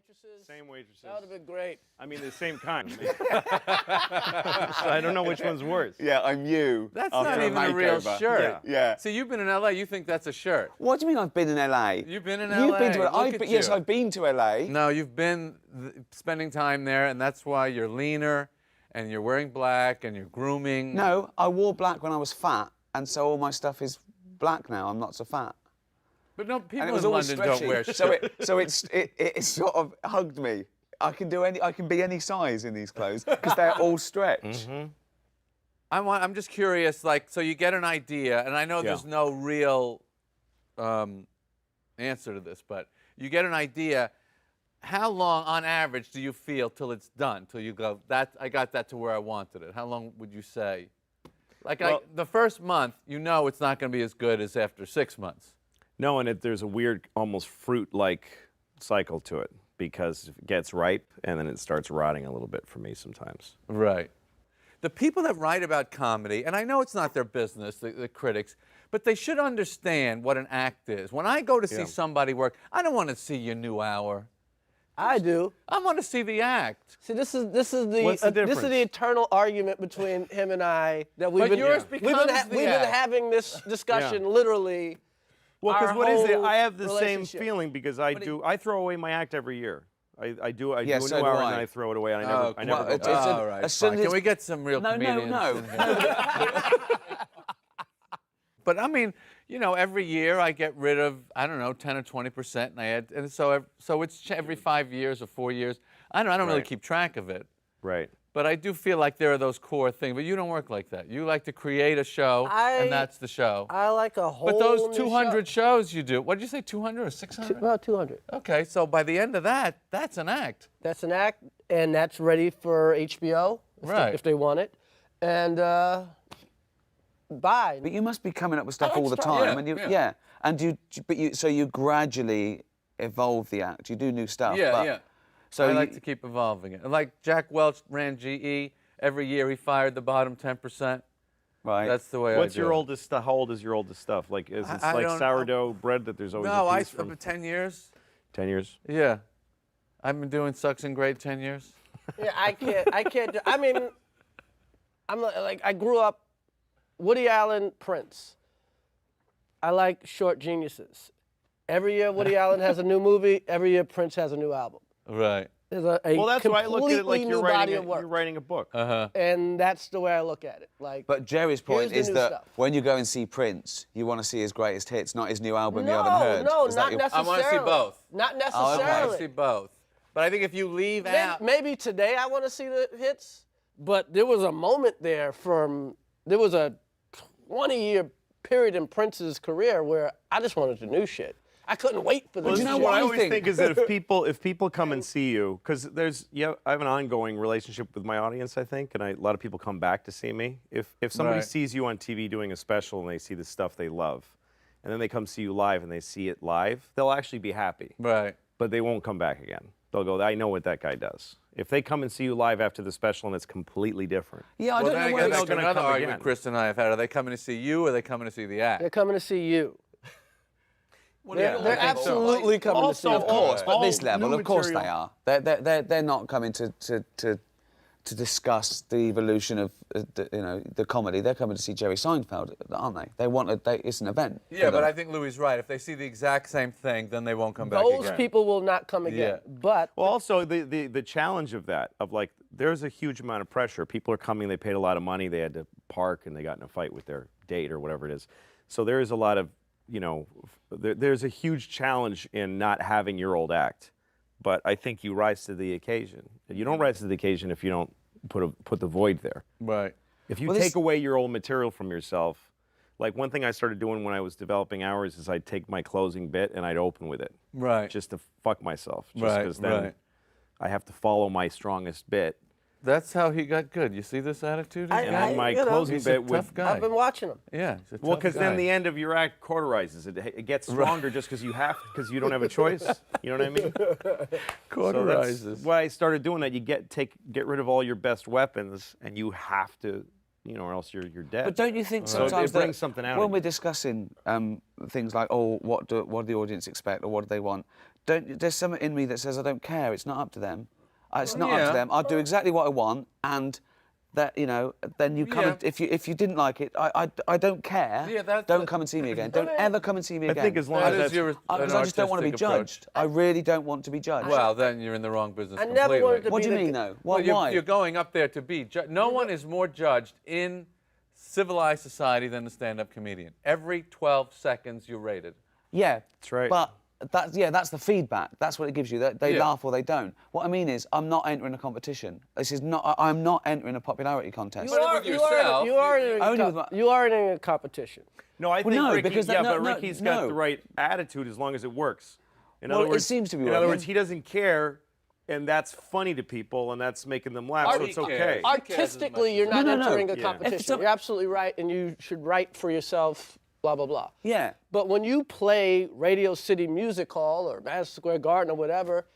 waitresses? Same waitresses. That would have been great. I mean, the same kind. So I don't know which one's worse. Yeah, I'm you. That's after not even a real makeover. shirt. Yeah. So you've been in LA, you think that's a shirt. What do you mean I've been in LA? You've been in LA. You've been to Look LA. at Yes, you. I've been to LA. No, you've been spending time there, and that's why you're leaner, and you're wearing black, and you're grooming. No, I wore black when I was fat, and so all my stuff is black now. I'm not so fat. But no, And people it was in always London stretchy. don't wear shirts. So it sort of hugged me. I can be any size in these clothes because they're all stretched. I'm just curious, like, so you get an idea, and I know there's no real answer to this, but you get an idea. How long, on average, do you feel till it's done? Till you go, I got that to where I wanted it. How long would you say? Like, the first month, you know it's not going to be as good as after 6 months. No, and there's a weird, almost fruit-like cycle to it because it gets ripe and then it starts rotting a little bit for me sometimes. Right. The people that write about comedy, and I know it's not their business, the critics, but they should understand what an act is. When I go to see somebody work, I don't want to see your new hour. I do. I want to see the act. See, this is What's the the difference? eternal argument between him and I that we've But been yours we've becomes been, the we've been act. having this discussion literally. Well, because our what is it? whole I have the same relationship. feeling because I throw away my act every year. I do a Yeah, new so do hour I. and then I throw it away and I never go it's back. a- All right, as soon fine. as- Can we get some real No, comedians? no. But I mean, you know, every year I get rid of, I don't know, 10 or 20%, and I add, and so it's every 5 years or 4 years. I don't really Right. keep track of it. Right. But I do feel like there are those core things. But you don't work like that. You like to create a show, and that's the show. I like a whole But those new 200 shows you do, what did you say, 200 or 600? About 200. Okay, so by the end of that, that's an act. That's an act, and that's ready for HBO Right. if they want it. And bye. But you must be coming up with stuff like all the stuff, time, yeah, and yeah. and so you gradually evolve the act. You do new stuff. Yeah, but, yeah. So I like to keep evolving it. And like Jack Welch ran GE. Every year he fired the bottom 10%. right. That's the way What's I do your it. oldest stuff? How old is your oldest stuff? Like, is it I like don't- sourdough bread that there's always No, a I piece from for 10 years. 10 years? Yeah. I've been doing Sucks and Grade 10 years. Yeah, I can't. I mean, I'm like I grew up Woody Allen, Prince. I like short geniuses. Every year Woody Allen has a new movie. Every year Prince has a new album. Right. There's a Well, that's why I look at it like completely you're new body writing, of work. you're writing a book. And that's the way I look at it. Like, But Jerry's point here's is the new that stuff. when you go and see Prince, you want to see his greatest hits, not his new album you haven't heard. No, Is that not your- necessarily. I want to see both. Not okay. I necessarily. want to see both. But I think if you leave out. Maybe today I want to see the hits, but there was a moment there there was a 20-year period in Prince's career where I just wanted the new shit. I couldn't wait for the Well, new you know shit. what I I always think? think is that if people come and see you, because I have an ongoing relationship with my audience, I think, and a lot of people come back to see me. If somebody Right. sees you on TV doing a special and they see the stuff they love, and then they come see you live and they see it live, they'll actually be happy. Right. But they won't come back again. They'll go, I know what that guy does. If they come and see you live after the special and it's completely different. Yeah, I Well, don't then know I where guess it's that's gonna another come argument again. Chris and I have had. Are they coming to see you or are they coming to see the act? They're coming to see you. Yeah, They're I think so. absolutely coming to see you. Of course, but all this level, new of course they material- are. They're not coming to discuss the evolution of the comedy. They're coming to see Jerry Seinfeld, aren't they? It's an event. Yeah, for but them. I think Louie's right. If they see the exact same thing, then they won't come back Those again. people will not come again. Yeah. But Well, also the challenge of that, of like, there's a huge amount of pressure. People are coming, they paid a lot of money, they had to park, and they got in a fight with their date or whatever it is. So there is a lot of, there's a huge challenge in not having your old act. But I think you rise to the occasion. You don't rise to the occasion if you don't put the void there. Right. If you Well, take this- away your old material from yourself, like one thing I started doing when I was developing hours is I'd take my closing bit and I'd open with it. Right. Just to fuck myself. Just Right, because then right. I have to follow my strongest bit. That's how he got good. You see this attitude? he's I- And got? then my you know, closing He's a bit would. tough guy. I've been watching them. Yeah, he's a Well, tough because then guy. the end of your act cauterizes it. It gets stronger just because you don't have a choice. You know what I mean? So that's Cauterizes. why I started doing that. You get rid of all your best weapons, and you have to, or else you're dead. But don't you think So sometimes it brings that something out when of we're you. discussing things like, what do the audience expect or what do they want? there's something in me that says I don't care. It's not up to them. It's not up yeah. to them. I'll do exactly what I want, and that, you know, then you come. Yeah. And, if you didn't like it, I don't care. Yeah, don't come and see me again. Don't ever come and see me I again. think as long That as is that's your Because I just don't want to be artistic approach. judged. I really don't want to be judged. Well, then you're in the wrong business I completely. never wanted to What be do you the mean, g- though? Well, Why? you're going up there to be judged. No one is more judged in civilized society than a stand-up comedian. Every 12 seconds you're rated. Yeah, That's right. But that's the feedback. That's what it gives you. They Yeah. laugh or they don't. What I mean is, I'm not entering a competition. This is not. I'm not entering a popularity contest. But with yourself, you are in a Only co- with my- you are in a competition. No, I think no, Ricky, because yeah, that- no, but no, Ricky's got no. the right attitude as long as it works. In Well, other it words, seems to be In other working. words, he doesn't care, and that's funny to people, and that's making them laugh, so Artie it's cares. okay. Artistically, you're No, not no, no. entering a If Yeah. competition. it's not- You're absolutely right, and you should write for yourself. Blah blah blah. Yeah. But when you play Radio City Music Hall or Madison Square Garden or whatever,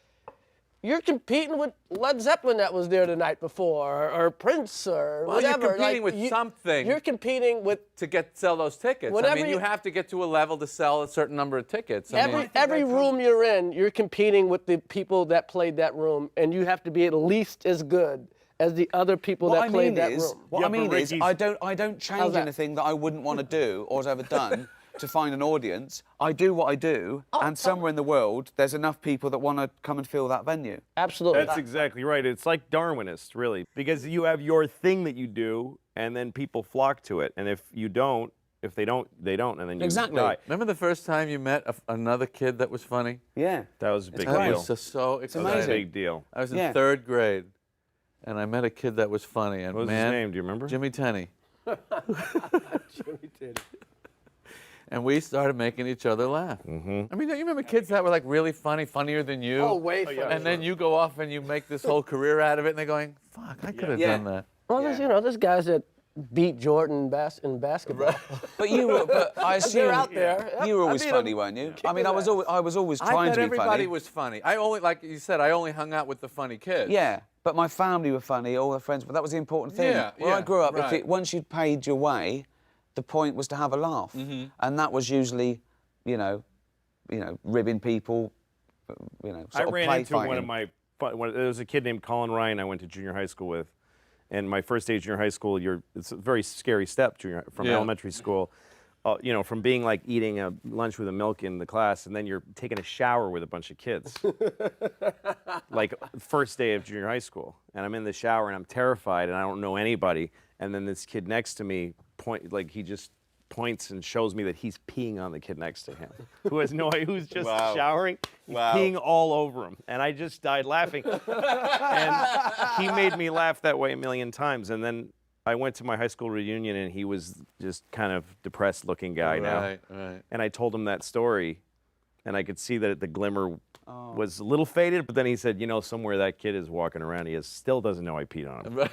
you're competing with Led Zeppelin that was there the night before, or Prince, or Well, you're whatever. competing with something. You're competing with To sell those tickets. I Whatever mean, you you- have to get to a level to sell a certain number of tickets. I mean, every room you're in. You're competing with the people that played that room, and you have to be at least as good as the other people What that I played mean that is, room. what Yeah, I mean but is, Ricky's- I don't How's change that? anything that I wouldn't want to do or has ever done to find an audience. I do what I do, and somewhere in the world, there's enough people that want to come and fill that venue. Absolutely. That's exactly right. It's like Darwinist, really, because you have your thing that you do, and then people flock to it. And if you don't, if they don't, and then you Exactly. die. remember the first time you met another kid that was funny? Yeah. That was a big great. That deal. was just so That exciting. was a amazing. big deal. I was in Yeah. 3rd grade, and I met a kid that was funny. And What was man, his name? Do you remember? Jimmy Tenney. Jimmy did. And we started making each other laugh. Mm-hmm. I mean, don't you remember kids that were like really funny, funnier than you? Oh, way funny. And then you go off and you make this whole career out of it, and they're going, "Fuck, I could have Yeah. done that." Well, there's guys that beat Jordan in basketball. But I assume They're out there. you were I always beat funny, 'em. weren't you? Kick I mean, his I was always I trying thought to be everybody funny. was funny. I only, like you said, I only hung out with the funny kids. Yeah, but my family were funny, all the friends, but that was the important thing. Yeah, Where I yeah, grew up, right. once you'd paid your way, the point was to have a laugh. And that was usually, you know, ribbing people, sort I of ran play into fighting. one of my. There was a kid named Colin Ryan I went to junior high school with, and my first day of junior high school, it's a very scary step from Yeah. elementary school. From being like eating a lunch with a milk in the class, and then you're taking a shower with a bunch of kids. Like first day of junior high school, and I'm in the shower and I'm terrified and I don't know anybody. And then this kid next to me he just points and shows me that he's peeing on the kid next to him, who has no idea, who's just Wow. showering. He's peeing all over him, and I just died laughing. And he made me laugh that way a million times. And then I went to my high school reunion, and he was just kind of depressed-looking guy now. Right. And I told him that story, and I could see that the glimmer Oh. was a little faded. But then he said, somewhere that kid is walking around, still doesn't know I peed on him.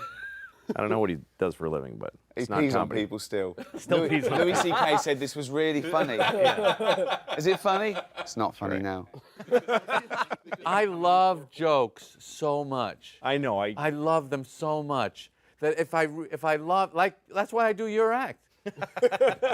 I don't know what he does for a living, but He it's not pees on comedy. people still. Still pees on Louis C.K. said this was really funny. Is it funny? It's not funny now. I love jokes so much. I know. I love them so much that if I love, like, that's why I do your act.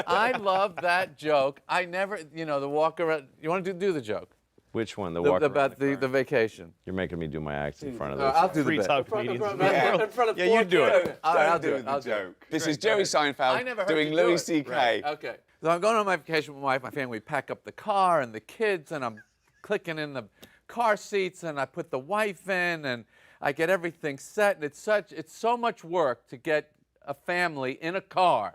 I love that joke. I never, the walk around. You want to do the joke? Which one? The walk around About the the vacation. You're making me do my act in front of I'll those do the free bit. talk comedians. In front of Yeah, you do it. All right, I'll Don't do it. I'll do it. This is Jerry I Seinfeld never heard doing you do Louis it. C.K. Okay. So I'm going on my vacation with my wife, my family. We pack up the car and the kids, and I'm clicking in the car seats, and I put the wife in, and I get everything set. And it's so much work to get a family in a car.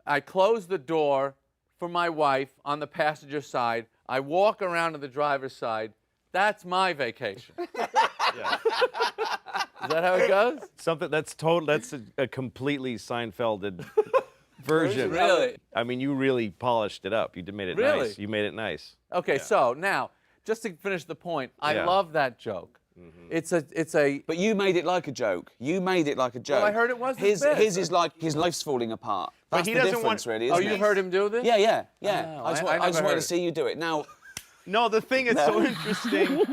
I close the door for my wife on the passenger side. I walk around to the driver's side. That's my vacation. Yeah. Is that how it goes? Something that's a completely Seinfelded version. Really? I mean, you really polished it up. You made it Really? nice. You made it nice. Okay, so now, just to finish the point, I Yeah. love that joke. It's a. But you made it like a joke. You made it like a joke. I heard it was a his. bit. His is like his life's falling apart. But That's he the doesn't difference, want- really. Oh, Isn't you've it? heard him do this? Yeah. Oh, I just I wanted never to heard see you do it. Now, No, the thing that's so interesting.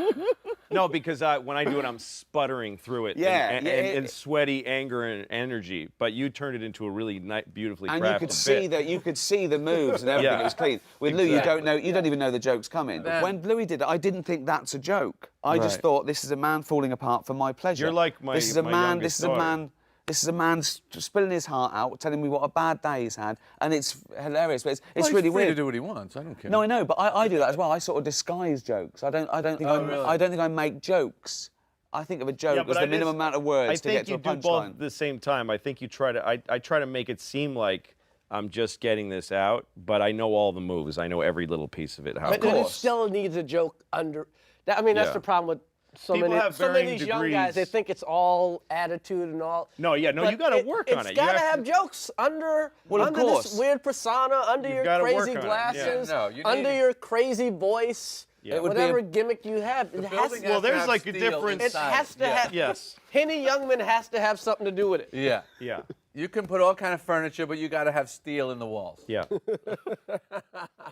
No, because when I do it, I'm sputtering through it. Yeah, and sweaty anger and energy. But you turned it into a really beautifully crafted And you could see bit. that. You could see the moves and everything. Yeah. It was clean. With Lou, you don't know. You don't even know the joke's coming. Then- When Louis did it, I didn't think that's a joke. I just Right. thought this is a man falling apart for my pleasure. You're like my- This is a my man. youngest This is a daughter. man. This is a man spilling his heart out, telling me what a bad day he's had, and it's hilarious. But it's Well, he's really free to weird. do what he wants. I don't care. No, I know, but I do that as well. I sort of disguise jokes. I don't think really? I don't think I make jokes. I think of a joke Yeah, but as the I minimum just- amount of words to I get think to a you do both punchline. at the same time. I think you try to. I try to make it seem like I'm just getting this out, but I know all the moves. I know every little piece of it. How But it then it goes. still needs a joke under. I mean, that's Yeah. the problem with so People many. have So many of varying these young guys, they degrees. think it's all attitude and all. No, yeah, no, But you got to work on it. It's You got to have have jokes under Well, of under course. this weird persona, under You've your gotta work crazy on it, yeah. glasses, No, you need under it. your crazy voice, Yeah. It would be whatever a- gimmick you have. It has building to, has to there's have like a steel difference- it inside has to have. Yes. Henny Youngman has to have something to do with it. Yeah. Yeah. You can put all kind of furniture, but you got to have steel in the walls. Yeah.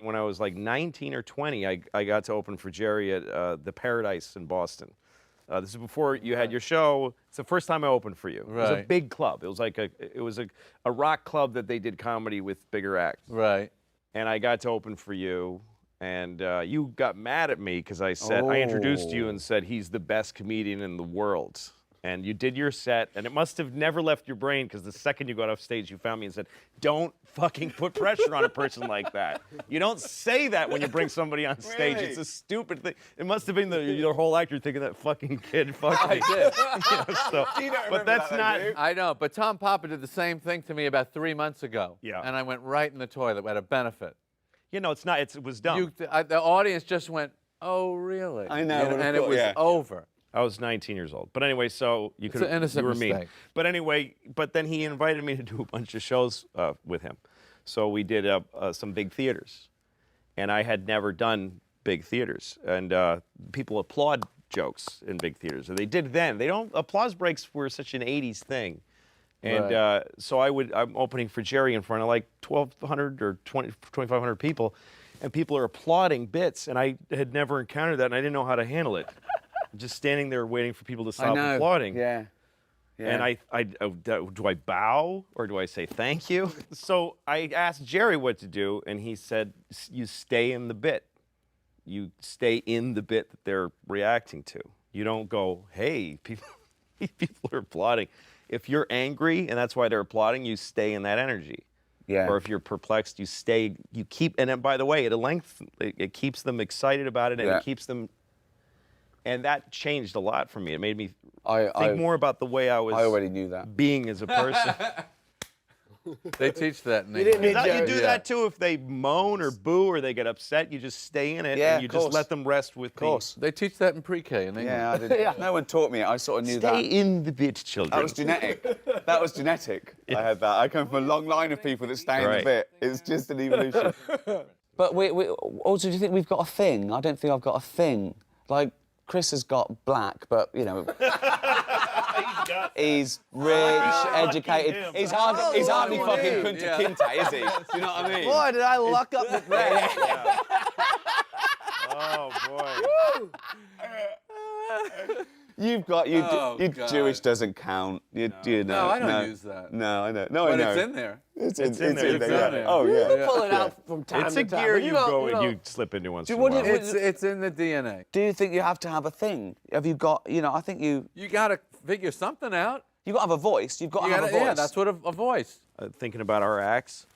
When I was like 19 or 20, I got to open for Jerry at the Paradise in Boston. This is before you had your show. It's the first time I opened for you. It was a Right. big club. It was like a rock club that they did comedy with bigger acts. Right. And I got to open for you. And you got mad at me because I said, I introduced you and said he's the best comedian in the world. And you did your set, and it must have never left your brain because the second you got off stage, you found me and said, don't fucking put pressure on a person like that. You don't say that when you bring somebody on stage. Really? It's a stupid thing. It must have been your whole actor thinking that fucking kid fucked me. I did. So, but that's not. I know, but Tom Papa did the same thing to me about 3 months ago. Yeah. And I went right in the toilet at a benefit. You know, it's not. It was dumb. The audience just went, "Oh, really?" I know, and, of it course, was yeah. over. I was 19 years old. But anyway, so you It's could an innocent you were mean. mistake. But anyway, but then he invited me to do a bunch of shows with him. So we did some big theaters. And I had never done big theaters. And people applaud jokes in big theaters. Or they did then. They don't, applause breaks were such an 80s thing. And Right. so I'm opening for Jerry in front of like 1,200 or 2,500 people. And people are applauding bits. And I had never encountered that, and I didn't know how to handle it. Just standing there waiting for people to stop applauding. Yeah. And do I bow or do I say thank you? So I asked Jerry what to do, and he said, you stay in the bit. You stay in the bit that they're reacting to. You don't go, hey, people are applauding. If you're angry and that's why they're applauding, you stay in that energy. Yeah. Or if you're perplexed, you stay, you keep, and then by the way, it keeps them excited about it, and Yeah. it keeps them. And that changed a lot for me. It made me I think more about the way I was I already knew that. being as a person. They teach that in You didn't England. need You Jerry. do that too if they moan or boo or they get upset. You just stay in it Yeah, and you of just course. let them rest with Of course. They teach that in pre-K in England. Yeah, I did. No one taught me it. I sort of knew Stay that. in the bit, children. That was genetic. That was genetic. I had that. I come from a long line of people that stay in the Right. bit. It's just an evolution. But we also, do you think we've got a thing? I don't think I've got a thing. Like, Chris has got black, but, you know... He's rich, educated. him. He's hardly what fucking do you Kunta Yeah. Kinte, is he? Do you know what I mean? Boy, did I luck up with that. Oh boy. You've got Oh, you God. Jewish doesn't count. You know. No, I don't use that. No, I know. No, I But know. it's in there. It's in there. It's in yeah. there. Oh yeah. You pull it out from time It's to a time. gear but you don't- go and don't- you slip into once in a what do while. you- It's in the DNA. Do you think you have to have a thing? Have you got? You know, I think you got to figure something out. got to have a voice. You've got to You have gotta, a voice. yeah, that's what a voice. Thinking about our acts,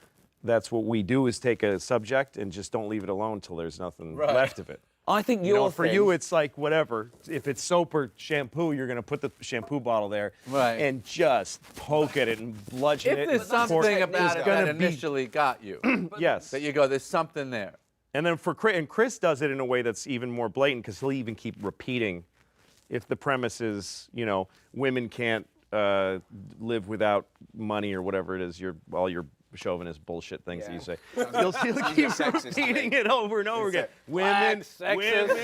that's what we do is take a subject and just don't leave it alone till there's nothing Right. left of it. I think You know, your for thing- you, it's like whatever. If it's soap or shampoo, you're going to put the shampoo bottle there Right. and just poke at it and bludgeon If it. there's something about it gonna that be- initially got you, Yes. that you go, there's something there. And then for Chris does it in a way that's even more blatant because he'll even keep repeating. If the premise is, you know, women can't live without money or whatever it is, all your chauvinist bullshit things that you say. He'll keep sexist, repeating it over and over again. Women sexist. Women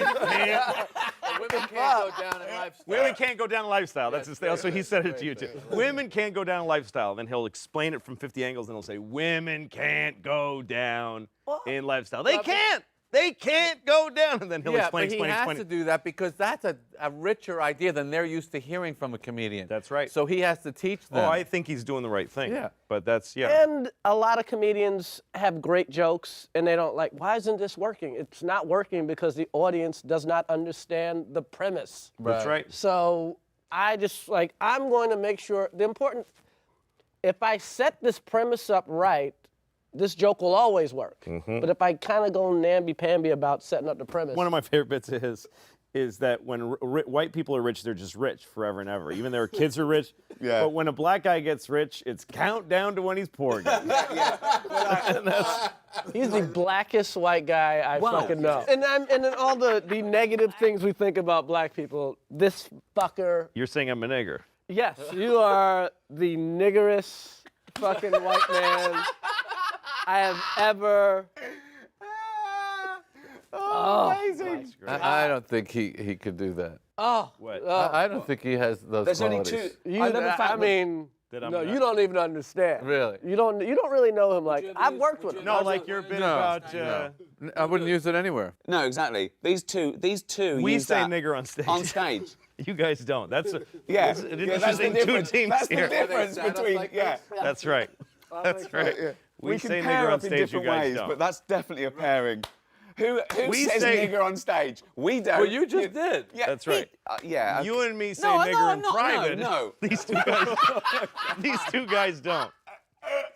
can't go down in lifestyle. Women can't go down lifestyle. That's his thing. So he said it to you too. Women can't go down lifestyle. Then he'll explain it from 50 angles and he'll say, women can't go down in lifestyle. They can't. They can't go down. And then he'll Yeah, explain, but explain, he has explain. to do that because that's a richer idea than they're used to hearing from a comedian. That's right. So he has to teach them. Oh, I think he's doing the right thing. Yeah. But that's, yeah. And a lot of comedians have great jokes, and they don't like, why isn't this working? It's not working because the audience does not understand the premise. That's right. So I just, like, I'm going to make sure, if I set this premise up right, this joke will always work. But if I kind of go namby-pamby about setting up the premise. One of my favorite bits is that when white people are rich, they're just rich forever and ever. Even their kids are rich. Yeah. But when a black guy gets rich, it's countdown to when he's poor again. He's the blackest white guy I Wow. fucking know. And then all the negative things we think about black people, this fucker. You're saying I'm a nigger. Yes, you are the niggerest fucking white man I have ever. Amazing. I don't think he could do that. Oh, What? I don't think he has those There's only qualities. two. you, I love the I fact that- mean, That I'm no, not- you don't even understand. Really? You don't really know him like I've worked with him. No, like your bit No. about. I wouldn't use it anywhere. No, exactly. These two. We use say that nigger on stage. On stage. You guys don't. That's an Yeah. interesting two teams That's here. the difference between. Yeah. That's right. That's right. We can say pair nigger on up in stage. You different guys ways, don't. but that's definitely a pairing. Who We says say- nigger on stage? We don't. Well, you just did. Yeah, That's right. yeah. You and me say No, nigger no, in I'm not. private. No. These two guys don't.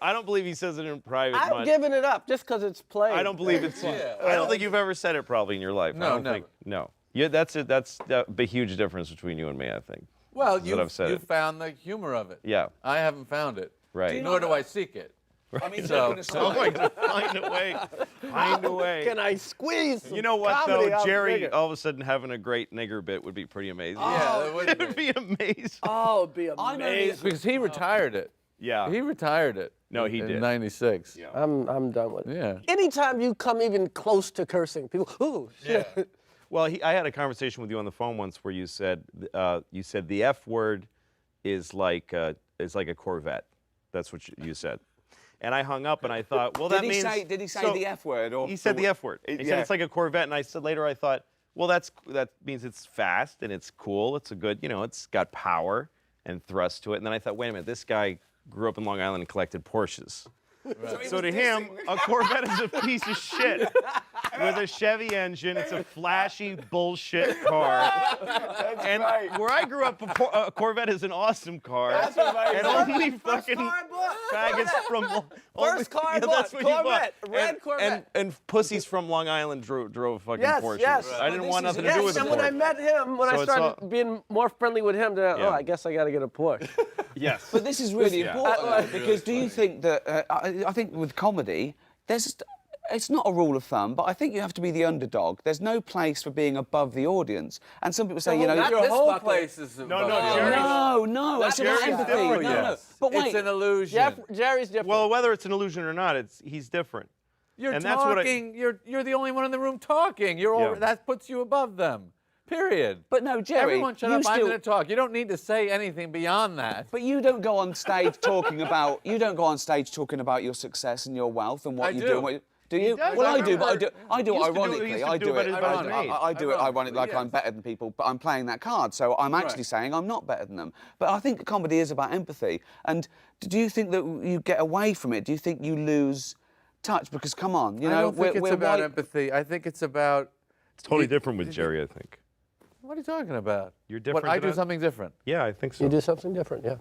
I don't believe he says it in private I'm much. giving it up just because it's played. I don't believe it's. I don't think you've ever said it probably in your life. No, I don't never. think. No. Yeah, that's a huge difference between you and me. I think. Well, That's what I've said you it. found the humor of it. Yeah. I haven't found it. Right. Nor do I seek it. I mean, So- joking aside- I'm going to find a way. Find a way. Can I squeeze? You know what comedy though, out of Jerry? nigger? All of a sudden having a great nigger bit would be pretty amazing. Yeah, that would It'd be amazing. Oh, it'd be I know amazing. Because he retired it. Yeah. He retired it. No, he in did. '96. Yeah. I'm done with it. Yeah. Anytime you come even close to cursing, people, ooh, shit. Well, I had a conversation with you on the phone once where you said the F word is like a Corvette. That's what you said. And I hung up and I thought, well, that means. Did he say so- the F word or? He said the F word. He Yeah. said it's like a Corvette, and I said later I thought, well, that means it's fast and it's cool. It's a good, it's got power and thrust to it. And then I thought, wait a minute, this guy grew up in Long Island and collected Porsches. So to him, a Corvette is a piece of shit with a Chevy engine. It's a flashy bullshit car. And where I grew up, a Corvette is an awesome car. And only fucking faggots from First car I yeah, that's bought, what you Corvette, bought. red Corvette. And pussies from Long Island drove fucking Yes, Porsches. yes. I didn't Well, want this nothing is- to do Yes, with and it. when I met him, when So I it's started all- being more friendly with him, then, Yeah. oh, I guess I got to get a Porsche. Yes. But this is really Yeah. important though, because do you think that I think with comedy, it's not a rule of thumb, but I think you have to be the underdog. There's no place for being above the audience. And some people say, Not Your this whole fucker. place is. no, above Jerry. you. No, it's about Jerry's empathy. different, No, yes. But wait, It's an illusion. Jerry's different. Well, whether it's an illusion or not, he's different. You're and that's what I- talking. You're the only one in the room talking. Yeah. That puts you above them. Period. but no, Jerry, Everyone shut you up. I'm still- going to talk. You don't need to say anything beyond that. But you don't go on stage talking about your success and your wealth and what I you do. do. And what you, do you? does. Well, I I do, but remember- I do he it used to do it- he ironically. used to I do do it it. better than me. I do it ironically, like yes. I'm better than people, but I'm playing that card. So I'm actually saying I'm not better than them. But I think comedy is about empathy. And do you think that you get away from it? Do you think you lose touch? Because come on, I don't think it's we're about white- empathy. I think it's about. It's totally different with Jerry, I think. What are you talking about? You're different What, I than do I- something different. Yeah, I think so. You do something different, yeah.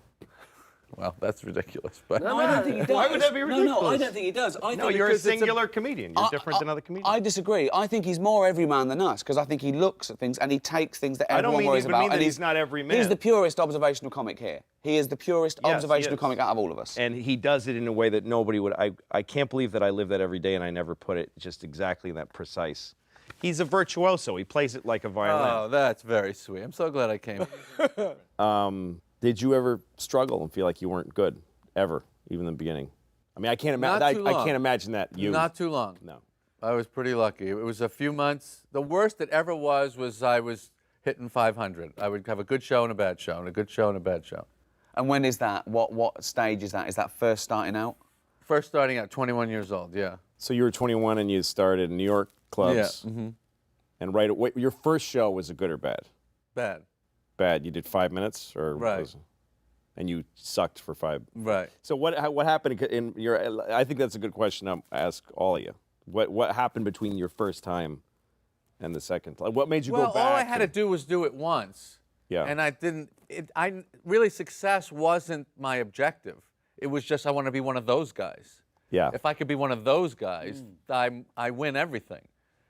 Well, that's ridiculous. But No, I don't think he does. Why would that be No, I ridiculous? don't think he does. I No, think you're a because it's singular comedian. You're different than other comedians. I disagree. I think he's more everyman than us because I think he looks at things and he takes things that I don't everyone mean- worries even about. mean that and he's not every He's man. the purest observational comic here. He is the purest Yes, he observational is. comic out of all of us. And he does it in a way that nobody would. I can't believe that I live that every day and I never put it just exactly that precise. He's a virtuoso. He plays it like a violin. oh, that's very sweet. I'm so glad I came. Did you ever struggle and feel like you weren't good ever, even in the beginning? I mean, I can't imagine. Not too I long. can't imagine that you. Not too long. No. I was pretty lucky. It was a few months. The worst it ever was I was hitting 500. I would have a good show and a bad show, and a good show and a bad show. And when is that? What stage is that? Is that first starting out? First starting at 21 years old, yeah. So you were 21 and you started in New York clubs. Yeah. Mm-hmm. And right away, your first show was a good or bad? Bad. Bad. You did 5 minutes, or Right. and you sucked for 5. Right. So what happened in your? I think that's a good question to ask all of you. What happened between your first time and the second time? What made you Well, go back? all I had to do was do it once. Yeah. And I didn't. Really, success wasn't my objective. It was just I want to be one of those guys. Yeah. If I could be one of those guys, I win everything.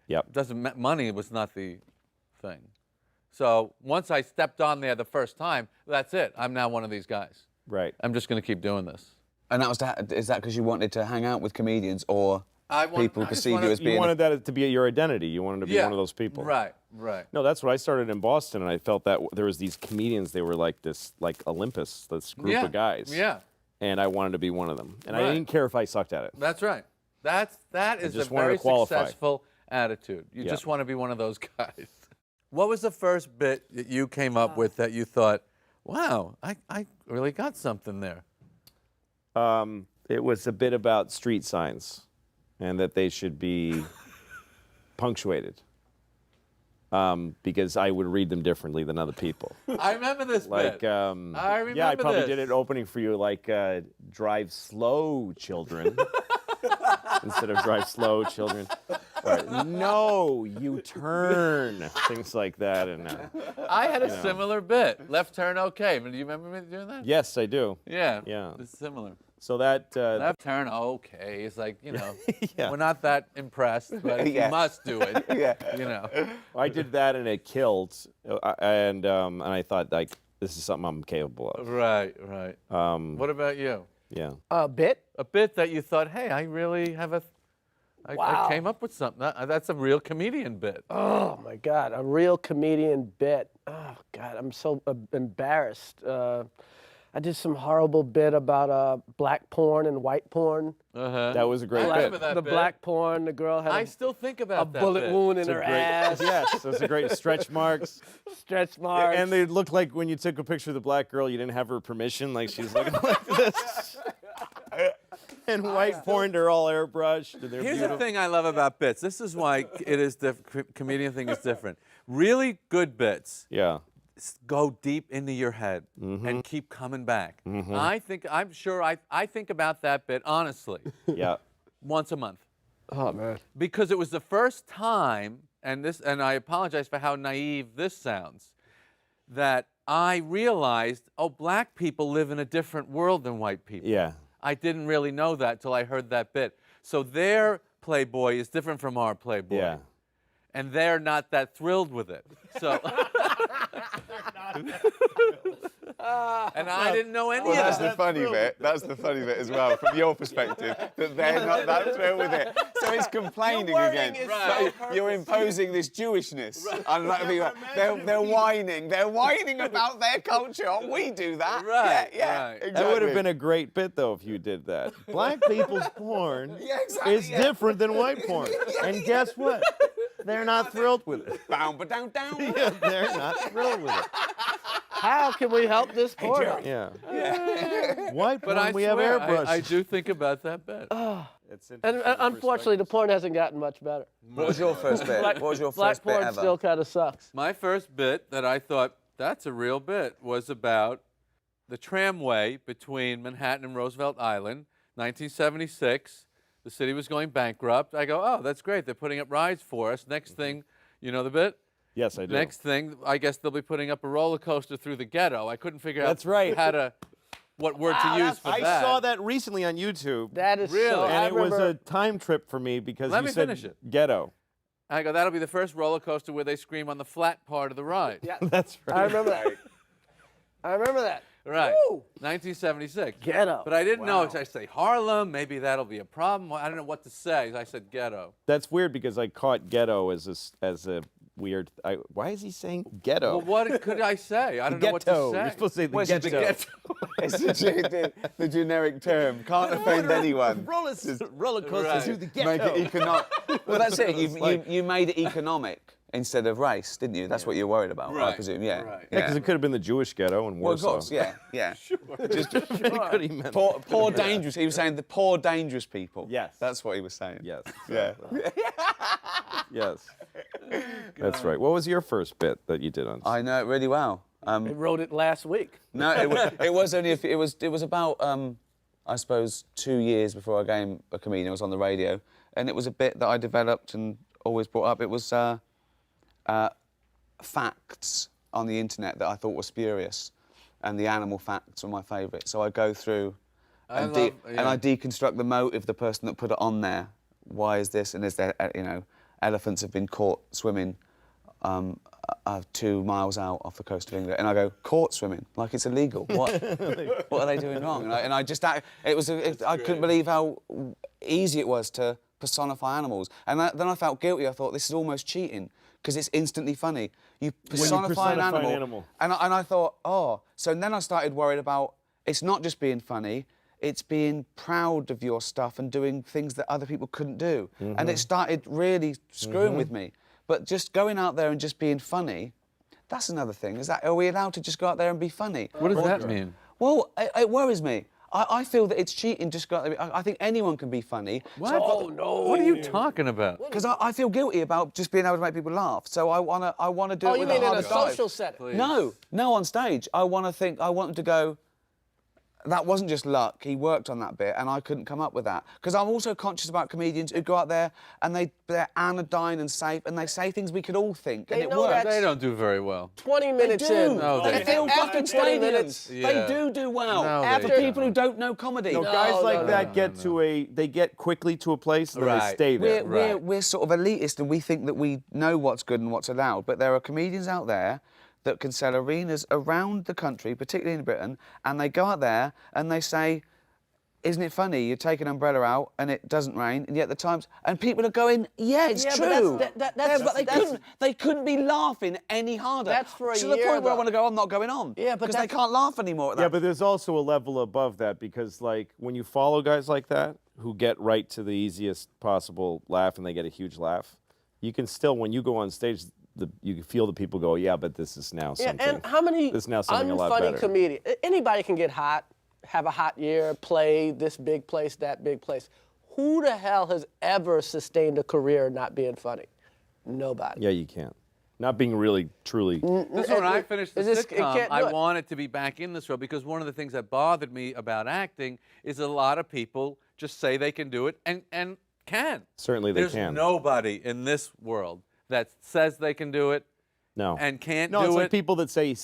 Yep. Money was not the thing. So once I stepped on there the first time, that's it. I'm now one of these guys. Right. I'm just going to keep doing this. And that was is that because you wanted to hang out with comedians, or people I just perceive wanted- you as being? You wanted that to be your identity. You wanted to be one of those people. Right. Right. No, that's what I started in Boston, and I felt that there was these comedians. They were like this, like Olympus, this group of guys. Yeah. And I wanted to be one of them, and I Right. didn't care if I sucked at it. That's right. That is a just wanted very to qualify. successful attitude. You Yeah. just want to be one of those guys. What was the first bit that you came up with that you thought, wow, I really got something there? It was a bit about street signs, and that they should be punctuated, because I would read them differently than other people. I remember this Like, bit. I remember yeah, I probably this. did an opening for you, like drive slow, children, instead of drive slow, children. Or, no, you turn, things like that. And I had a similar bit. Left turn, okay. Do you remember me doing that? yes, I do. Yeah. Yeah. It's similar. So that Left turn, okay. It's like, Yeah. we're not that impressed, but Yeah. you must do it. Yeah. I did that and it killed, and I thought, like, this is something I'm capable of. Right, right. What about you? Yeah. A bit? A bit that you thought, hey, I really have I Wow. came up with something. That's a real comedian bit. Oh my God, a real comedian bit. Oh God, I'm so embarrassed. I did some horrible bit about black porn and white porn. Uh-huh. That was a great I bit. remember that The bit. black porn, the girl had I a still think about that bullet bit. wound in It's a her great- ass, Yes, those are great stretch marks. stretch marks. And they looked like when you took a picture of the black girl, you didn't have her permission, like she's looking like this. And white porn, they're all airbrushed. And they're Here's beautiful. the thing I love about bits. This is why it is comedian thing is different. Really good bits Yeah. go deep into your head Mm-hmm. and keep coming back. I'm sure I think about that bit honestly Yeah. once a month. oh man. Because it was the first time, and I apologize for how naive this sounds, that I realized, oh, black people live in a different world than white people. Yeah. I didn't really know that till I heard that bit. So their Playboy is different from our Playboy. Yeah. And they're not that thrilled with it. So and I didn't know any Well, of that's that. the funny bit. That's the funny bit as well, from your perspective, that they're not that thrilled with it. So it's complaining Your wording again. is So so you're imposing this Jewishness. And like, they're whining. They're whining about their culture. Oh, we do that. Right, Yeah. right. Exactly. That would have been a great bit, though, if you did that. Black people's porn Yeah, exactly, is yeah. different than white porn. And guess what? They're not thrilled with it. Bound, but down. Yeah, they're not thrilled with it. How can we help this porno? Yeah. White porn, But I we have swear, airbrush. I do think about that bit. It's And interesting unfortunately, the perspectives. porn hasn't gotten much better. What was your first bit? What was your Black first bit porn ever? still kind of sucks. My first bit that I thought, that's a real bit, was about the tramway between Manhattan and Roosevelt Island, 1976. The city was going bankrupt. I go, oh, that's great. They're putting up rides for us. Next thing, you know the bit? Yes, I do. Next thing, I guess they'll be putting up a roller coaster through the ghetto. I couldn't figure That's out right. what word to use for I that. saw that recently on YouTube. That is Really? so. and I it was remember, a time trip for me because Let you me said finish it. ghetto. I go, that'll be the first roller coaster where they scream on the flat part of the ride. Yeah, That's right. I remember that. I remember that. Right. Woo! 1976. Ghetto. But I didn't know. I say Harlem, maybe that'll be a problem. I don't know what to say. I said ghetto. That's weird because I caught ghetto as a weird. Why is he saying ghetto? Well, what could I say? I don't know what to Ghetto. say. You're supposed to say the Where's ghetto. the ghetto? It's the generic term. Can't offend anyone. Roller coaster Right. through the Make ghetto. it economic. Well, that's it. You made it economic. instead of race, didn't you? That's what you're worried about, I Right, presume. Yeah. right. Yeah, because it could have been the Jewish ghetto in Well, of Warsaw. course, yeah. Sure. Just It could have meant poor dangerous. He was saying the poor dangerous people. Yes. That's what he was saying. Yes. Yeah. Yes. That's right. What was your first bit that you did on? I know it really well. I wrote it last week. No, it was only it was about I suppose 2 years before I became a comedian. I was on the radio, and it was a bit that I developed and always brought up. It was facts on the internet that I thought were spurious, and the animal facts were my favourite. So I go through and I deconstruct the motive, the person that put it on there. Why is this? And is there, elephants have been caught swimming 2 miles out off the coast of England, and I go, caught swimming, like it's illegal. What are they doing wrong? I couldn't believe how easy it was to personify animals. And then I felt guilty. I thought, this is almost cheating, because it's instantly funny. You personify an animal. And I thought, oh. So then I started worried about, it's not just being funny, it's being proud of your stuff and doing things that other people couldn't do. And it started really screwing with me. But just going out there and just being funny, that's another thing. Are we allowed to just go out there and be funny? What does that mean? Well, it worries me. I feel that it's cheating just go out there. I think anyone can be funny. What? Oh, no. What are you talking about? Because I feel guilty about just being able to make people laugh. So I wanna do it You with mean a in harder a dive. social setting? Please. No, on stage. I want them to go, that wasn't just luck, he worked on that bit, and I couldn't come up with that. Because I'm also conscious about comedians who go out there and they're anodyne and safe, and they say things we could all think, and They it know works. that- They don't do very well. 20 minutes They do. in. No, They they fill After fucking 20 stadiums. minutes. Yeah. They do well. No, After they people who don't know comedy. No, guys like no, that they get quickly to a place and then they Right. stay there. We're sort of elitist, and we think that we know what's good and what's allowed. But there are comedians out there that can sell arenas around the country, particularly in Britain, and they go out there and they say, isn't it funny? You take an umbrella out and it doesn't rain, and yet the Times, and people are going, yeah, it's Yeah, true. but They couldn't be laughing any harder. That's for a to the year, point where I though. want to go, I'm not going on. Yeah, but because they that's- can't laugh anymore at that. Yeah, but there's also a level above that, because like when you follow guys like that who get right to the easiest possible laugh and they get a huge laugh, you can still, when you go on stage, you can feel the people go, yeah, but this is now Yeah, something. and how many this is now something a lot unfunny better. comedians? Anybody can get hot, have a hot year, play this big place, that big place. Who the hell has ever sustained a career not being funny? Nobody. Yeah, you can't. Not being really, truly. This is when I finished the Is this- it sitcom, can't do I it. wanted to be back in this role, because one of the things that bothered me about acting is a lot of people just say they can do it and can. Certainly they There's can. nobody in this world that says they can do it No. and can't No, do it's it. like people that say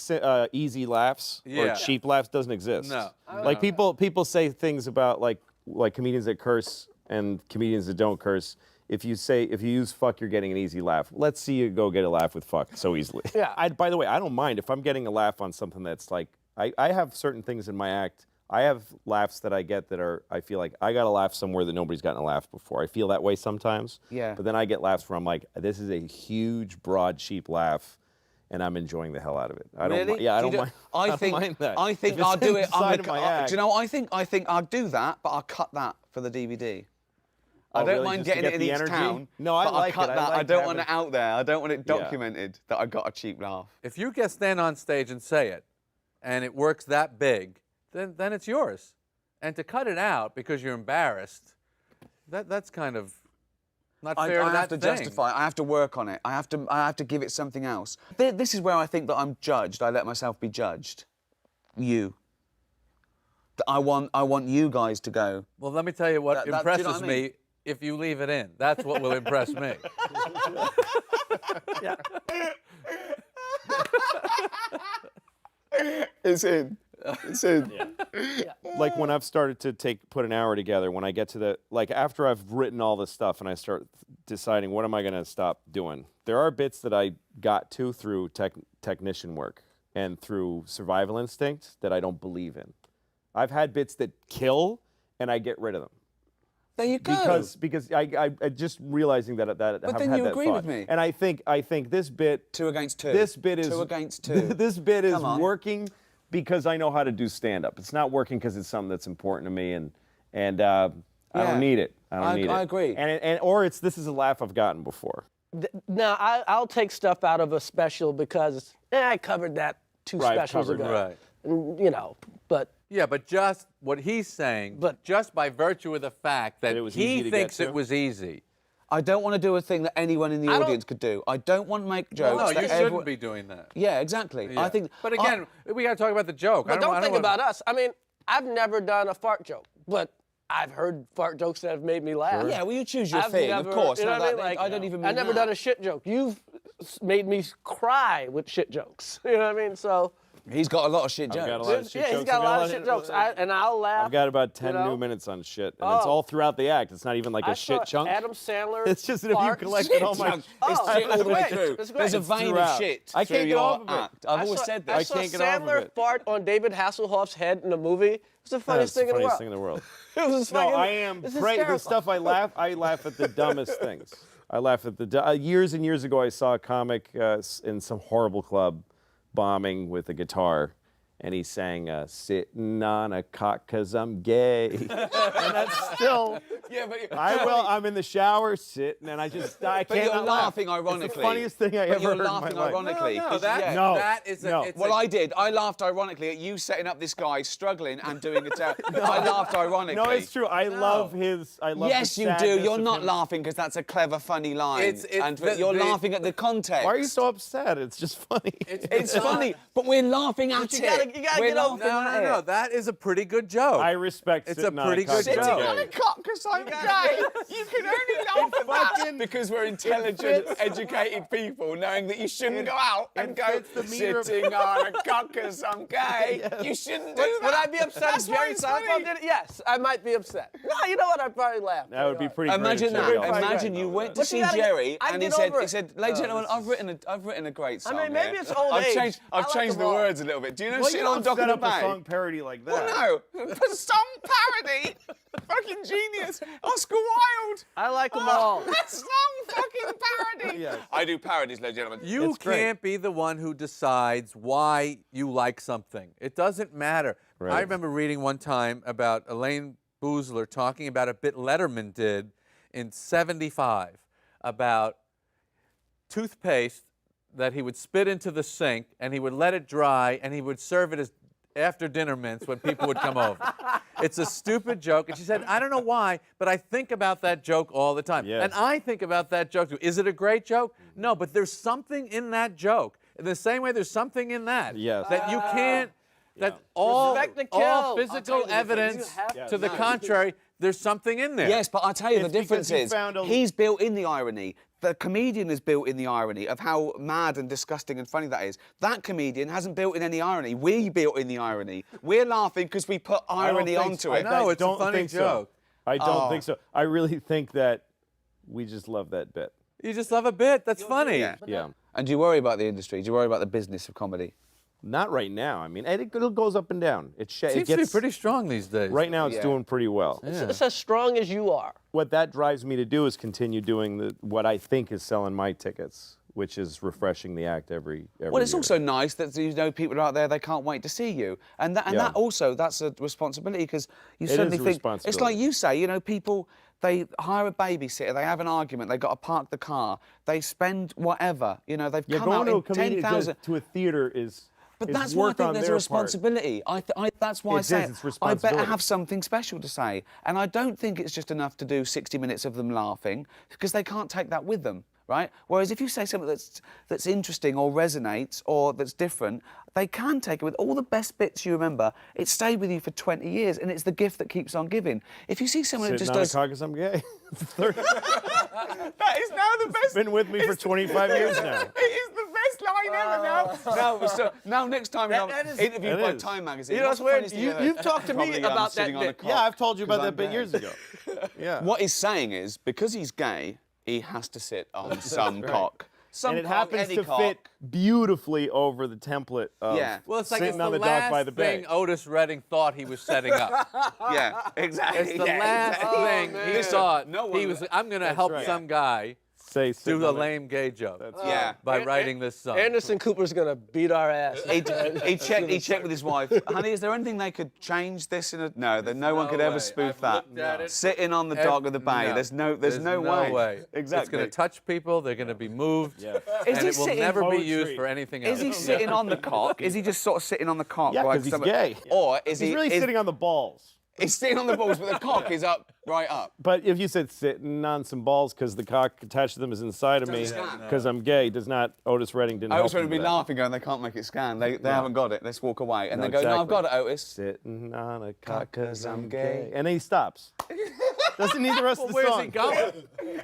easy laughs Yeah. or cheap laughs doesn't exist. No. Like people say things about like comedians that curse and comedians that don't curse. If you use fuck, you're getting an easy laugh. Let's see you go get a laugh with fuck so easily. Yeah. By the way, I don't mind if I'm getting a laugh on something that's like, I have certain things in my act. I have laughs that I get that are, I feel like I got a laugh somewhere that nobody's gotten a laugh before. I feel that way sometimes. Yeah. But then I get laughs where I'm like, this is a huge, broad, cheap laugh, and I'm enjoying the hell out of it. I don't. Really? Yeah, I Do you don't mind. I don't think mind that. I think If it's I'll do it. inside of my act. Do you know what I think I'll do that, but I'll cut that for the DVD. I Oh, don't really? mind Just to getting get it in the each energy? town. No, I but like I'll cut it. I that. I like don't want having- it out there. I don't want it Yeah. documented that I got a cheap laugh. If you get stand on stage and say it, and it works that big, then it's yours. And to cut it out because you're embarrassed, that's kind of not I fair to have that to thing. justify. I have to work on it. I have to give it something else. This is where I think that I'm judged. I let myself be judged. You. That I want you guys to go. Well, let me tell you what do you know impresses what I mean? me. If you leave it in, that's what will impress me. It's in. It's in. Like when I've started to put an hour together, when I get to the, like after I've written all this stuff and I start deciding what am I going to stop doing, there are bits that I got to through technician work and through survival instinct that I don't believe in. I've had bits that kill and I get rid of them. There you go. Because I just realizing that I've then had you that agree thought. with me. And I think this bit 2 against 2. This bit is 2 against 2. This bit is Come on. working because I know how to do stand up. It's not working because it's something that's important to me and I Yeah. don't need it. I don't need it. I agree. Or this is a laugh I've gotten before. Now, I'll take stuff out of a special because I covered that two Right, specials covered ago. Right. And, you know, but Yeah, but just what he's saying, But- just by virtue of the fact that it was easy he to thinks get it to? was easy. I don't want to do a thing that anyone in the I don't- audience could do. I don't want to make jokes. No, that you shouldn't everyone- be doing that. Yeah, exactly. Yeah. I think. But again, we got to talk about the joke. but don't think wanna- about us. I mean, I've never done a fart joke, but I've heard fart jokes that have made me laugh. Yeah, well, you choose your I've thing, never, of course. You know No, what I mean? that- Like, I don't even. I've mean never that. done a shit joke. You've made me cry with shit jokes. You know what I mean? So. He's got a lot of shit jokes. got a lot of shit Yeah, he's jokes. got a I've lot of shit jokes, and I'll laugh. I've got about 10 you know? new minutes on shit, and it's Oh. all throughout the act. It's not even like I a shit saw chunk. Adam Sandler. It's just that if you fart- collected all my Chunk. It's Oh, shit all the way great. through. It's great. There's a It's vein throughout. of shit I through can't get your off of it. act. I've always said this. I saw can't get off of Sandler it. fart on David Hasselhoff's head in a movie. It was the That's funniest the thing in the funniest world. thing in the world. It was No, fucking, I am it's the hysterical. stuff I laugh at the dumbest things. I laugh at the years and years ago I saw a comic in some horrible club bombing with a guitar, and he sang "Sitting on a Cock 'Cause I'm Gay," and that's still. Yeah, but I'm in the shower sitting, and I But can't you're not laugh. laughing ironically. It's the funniest thing I But ever you're heard in my laughing life. ironically. No, 'cause, that, yeah. No. that is a. No. It's Well, a, I did. I laughed ironically at you setting up this guy struggling and doing it. I laughed ironically. No, it's true. I love his. I love. Yes, the you do. sadness You're of not him. laughing because that's a clever, funny line. It's You're the- laughing at the context. Why are you so upset? It's just funny. It's funny, but we're laughing at you it. gotta We're get over- laughing at No. it. That is a pretty good joke. I respect. It's a sitting on pretty cock good 'cause I'm joke. gay. On a cock because I'm gay. You can only laugh at that because we're intelligent, educated people, knowing that you shouldn't go out and go fits the meter of- sitting on a cock because I'm gay. You shouldn't do that. Would I be upset That's if Jerry why it's funny. Seinfeld did it? Yes, I might be upset. No, you know what? I'd probably laugh. That would be pretty. Imagine great that. if Jerry Seinfeld Imagine did you that. went to But you see gotta get- Jerry I and he get said, over it. ladies and gentlemen, I've written a great song. I mean, maybe here. it's old I've age. changed, I I've like changed them the all. words a little bit. Do you know Well, Sitting you on don't Dock set of the up a Bay? song parody like that. Well, no, the song parody. Fucking genius. Oscar Wilde. I like them all. That song fucking parody. Yes. I do parodies, ladies and gentlemen. You It's great. can't be the one who decides why you like something. It doesn't matter. Right. I remember reading one time about Elaine Boozler talking about a bit Letterman did in '75 about toothpaste that he would spit into the sink and he would let it dry and he would serve it as after dinner mints when people would come over. It's a stupid joke. And she said, I don't know why, but I think about that joke all the time. Yes. And I think about that joke too. Is it a great joke? No, but there's something in that joke. In the same way there's something in that. Yes. That you can't, that all, Respect the all kill. I'll tell physical you the difference. evidence You have to the contrary, there's something in there. Yes, but I tell you the It's because difference he is found a- he's built in the irony. The comedian is built in the irony of how mad and disgusting and funny that is. That comedian hasn't built in any irony. We built in the irony. We're laughing because we put I don't irony think onto so. it. No, it's a don't funny think so. joke. I don't Oh. think so. I really think that we just love that bit. You just love a bit. That's funny. Yeah. Yeah. And do you worry about the industry? Do you worry about the business of comedy? Not right now. I mean, it goes up and down. It Seems gets to be pretty strong these days. Right now, it's Yeah. doing pretty well. It's as strong as you are. What that drives me to do is continue doing what I think is selling my tickets, which is refreshing the act every Well, it's year. also nice that you know people are out there, they can't wait to see you. And that Yeah. that's a responsibility because you It suddenly is a think it's responsibility. like you say, you know, people they hire a babysitter, they have an argument, they've got to park the car, they spend whatever, you know, they've Yeah, come going out to a in comedian 10,000. to a theater is. But is that's why I work think on there's a their part. responsibility. That's why I It say is, it's I better responsibility. have something special to say. And I don't think it's just enough to do 60 minutes of them laughing because they can't take that with them, right? Whereas if you say something that's interesting or resonates or that's different, they can take it with all the best bits you remember. It stayed with you for 20 years and it's the gift that keeps on giving. If you see someone who Sitting just on a does... cock 'cause I'm gay. That is now the best... Been with me for 25 years now. It is the best line ever now. Now next time That I'm is- interviewed It by is. Time magazine. You know what's what's the weird? funniest thing ever? You've talked to me Probably, about sitting that on a bit. cock Yeah, I've told you about 'cause that I'm bit gay. years ago. Yeah. What he's saying is, because he's gay, he has to sit on some cock. Some And it cock, happens any to cock. fit beautifully over the template of Yeah. Well, it's like sitting it's on the the dock last by the thing bay. Otis Redding thought he was setting up. Yeah, exactly. It's the yeah, last exactly. thing he Listen, thought. no one- he was. I'm going to help right. some guy Say do sitting a on it. lame gay joke Yeah. by writing this song. Anderson Cooper's gonna beat our ass. He checked with his wife. Honey, is there anything they could change this in a... No, no one could ever way. spoof I've that. looked at it. Sitting on the dock of the bay. No. There's no way. Exactly. It's going to touch people. They're going to be moved. Yeah. Is And he it will sitting- never be Poetry. used for anything else. Is he sitting on the cock? Is he just sort of sitting on the cock? Yeah, like 'cause he's some- gay. Or is He's he... really sitting on the balls. He's sitting on the balls, but the cock is up, right up. But if you said sitting on some balls because the cock attached to them is inside of me, scan. because I'm gay, does not. Otis Redding didn't I help was going him to be with that. laughing, going, they can't make it scan. They haven't got it. Let's walk away. And No, they go, no, I've exactly. got it, Otis. Sitting on a cock 'cause I'm gay. And then he stops. Doesn't need the rest of the Where's song. he going?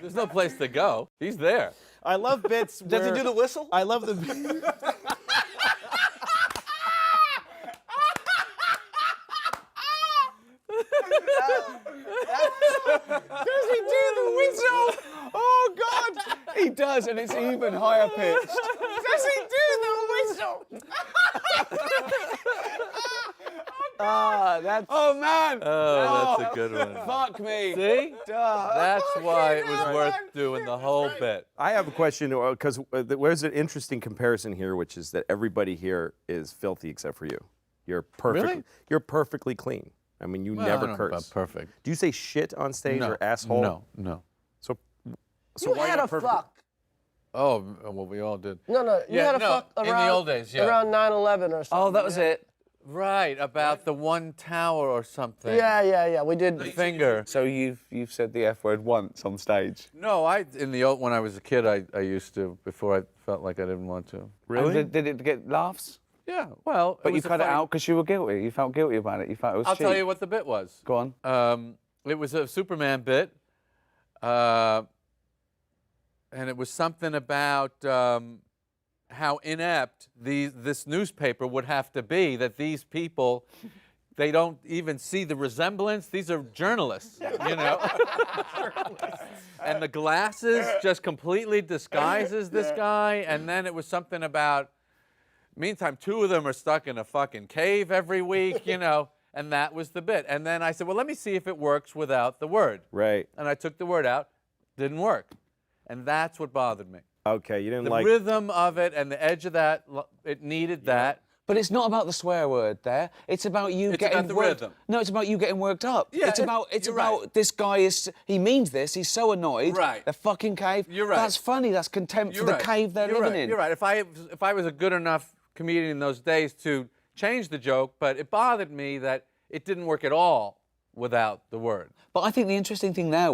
There's no place to go. He's there. I love bits Does he where- do the whistle? I love the. Does he do the whistle? Oh, God! He does, and it's even higher pitched. Does he do the whistle? That's Oh, man! Oh, that's a good one. Fuck me. See? Duh. That's why it was worth doing the whole bit. I have a question because there's an interesting comparison here, which is that everybody here is filthy except for you. You're perfect. Really? You're perfectly clean. I mean, you Well, I never don't know about curse. perfect. Do you say shit on stage or asshole? No. So you why had not a perfect? fuck. Oh, well, we all did. No, you Yeah, had a no, fuck in the around old days, yeah. around 9/11 or something. Oh, that was it. Right, about the one tower or something. Yeah. We did. Finger. So you've said the F word once on stage. No, when I was a kid, I used to, before I felt like I didn't want to. Really? And did it get laughs? Yeah, well. But you was a cut it funny- out because you were guilty. You felt guilty about it. You felt it was I'll cheap. tell you what the bit was. Go on. It was a Superman bit, and it was something about how inept this newspaper would have to be, that these people, they don't even see the resemblance. These are journalists, you know? And the glasses just completely disguises this guy. And then it was something about, meantime, two of them are stuck in a fucking cave every week, you know? And that was the bit. And then I said, well, let me see if it works without the word. Right. And I took the word out. Didn't work. And that's what bothered me. Okay, you didn't The like. rhythm of it and the edge of that, it needed that. But it's not about the swear word there. It's about you It's getting about the worked. rhythm. No, it's about you getting worked up. Yeah, it's about you're right. this guy is he means this. He's so annoyed. Right. The fucking cave. You're right. That's funny. That's contempt You're for right. the cave they're You're living right. in. You're right. If I was a good enough comedian in those days to change the joke, but it bothered me that it didn't work at all without the word. But I think the interesting thing there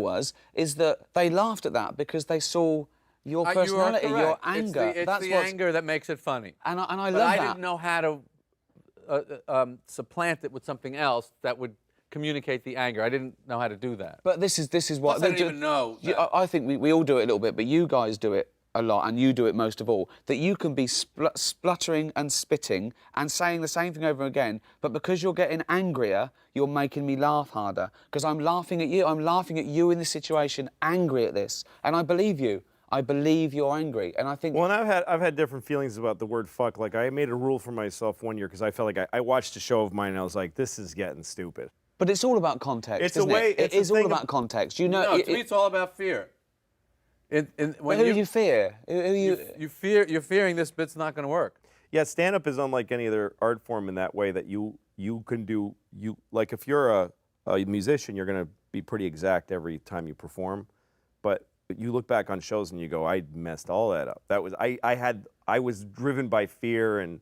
is that they laughed at that because they saw your personality, you are your correct. anger. It's That's the what's, anger that makes it funny. and I But love I that. didn't know how to supplant it with something else that would communicate the anger. I didn't know how to do that. But this is what Plus, I didn't even know that. I think we all do it a little bit, but you guys do it a lot, and you do it most of all. That you can be spluttering and spitting and saying the same thing over again, but because you're getting angrier, you're making me laugh harder. Because I'm laughing at you. I'm laughing at you in this situation, angry at this, and I believe you. I believe you're angry, and I think. Well, and I've had different feelings about the word fuck. Like I made a rule for myself one year because I felt like I watched a show of mine and I was like, this is getting stupid. But it's all about context. It's a isn't way- It, it's it a is all thing about of- context. You know. No, to me, it's all about fear. But who do you fear? Who you You're fearing this bit's not going to work. Yeah, stand-up is unlike any other art form in that way that you can do like if you're a musician, you're going to be pretty exact every time you perform, but you look back on shows and you go, I messed all that up. That was I was driven by fear and